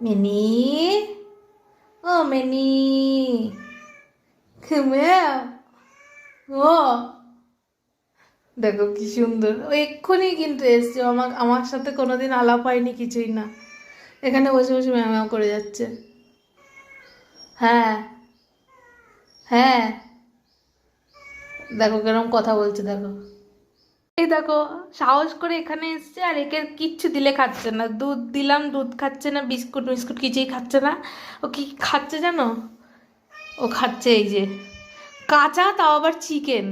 Mini, ও mini, ঘুমাও। ও দেখো কি সুন্দর, ও এক্ষুনি কিন্তু এসছে। আমার সাথে কোনোদিন আলাপ হয়নি, কিছুই না। এখানে বসে বসে ম্যাও ম্যাও করে যাচ্ছে। হ্যাঁ হ্যাঁ, দেখো কেরম কথা বলছে, দেখো। এই দেখো, সাহস করে এখানে এসছে, আর একে কিচ্ছু দিলে খাচ্ছে না। দুধ দিলাম, দুধ খাচ্ছে না, বিস্কুট মিস্কুট কিছুই খাচ্ছে না। ও কি খাচ্ছে জানো? ও খাচ্ছে এই যে কাঁচা, তাও আবার চিকেন।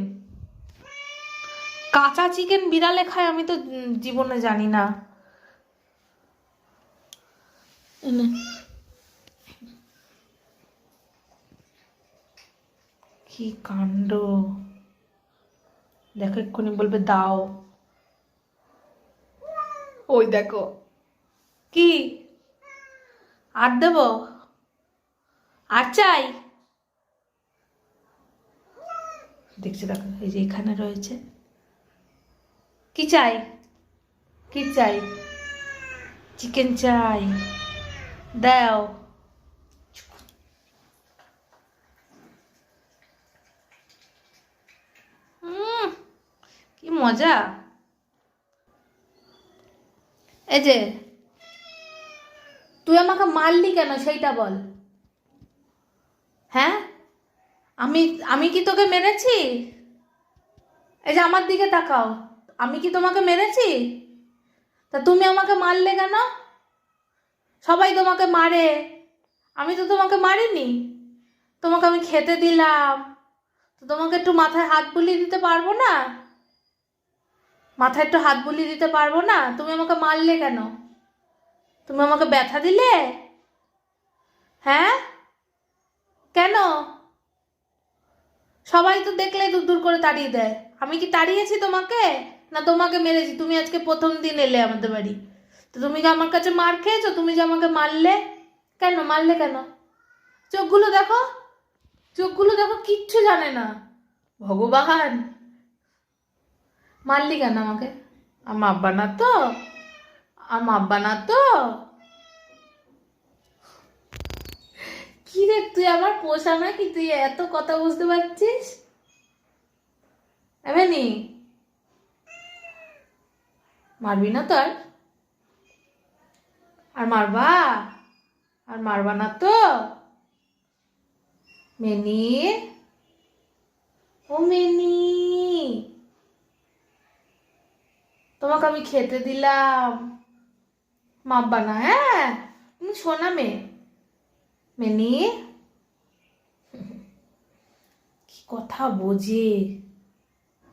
কাঁচা চিকেন বিড়ালে খায়, আমি তো জীবনে জানি না। এনে, কি কাণ্ড! দেখো এক্ষুনি বলবে দাও। ওই দেখো, কি আর দেবো? আর চাই? দেখছি, দেখো এই যে এখানে রয়েছে। কি চাই? কি চাই? চিকেন চাই, দাও। কি মজা! এই যে, তুই আমাকে মারলি কেন সেইটা বল। হ্যাঁ, আমি আমি কি তোকে মেরেছি? এই যে আমার দিকে তাকাও, আমি কি তোমাকে মেরেছি? তা তুমি আমাকে মারলে কেন? সবাই তোমাকে মারে, আমি তো তোমাকে মারিনি। তোমাকে আমি খেতে দিলাম, তো তোমাকে একটু মাথায় হাত বুলিয়ে দিতে পারবো না? মাথায় একটু হাত বুলিয়ে দিতে পারবো না? তুমি আমাকে মারলে কেন? তুমি আমাকে ব্যথা দিলে? হ্যাঁ, কেন? সবাই তো দেখলে দূর দূর করে তাড়িয়ে দেয়। আমি কি তাড়িয়েছি তোমাকে, না তোমাকে মেরেছি? তুমি আজকে প্রথম দিন এলে আমাদের বাড়ি, তো তুমি কি আমার কাছে মার খেয়েছো? তুমি যে আমাকে মারলে, কেন মারলে কেন? চোখগুলো দেখো, চোখগুলো দেখো, কিচ্ছু জানে না। ভগবান, মারলি কেন আমাকে? আমার আব্বা না তো, আমার আব্বা না তো। কি রে, তুই আমার পোষা নাকি? তুই এত কথা বুঝতে পারছিস? এমনি মারবি না তো? আর মারবা? আর মারবা না তো? মেনি, ও মেনি, তোমাকে আমি খেতে দিলাম, মারবা না? হ্যাঁ, তুমি শোনা মেয়ে। মেনি, কি কথা বোঝে!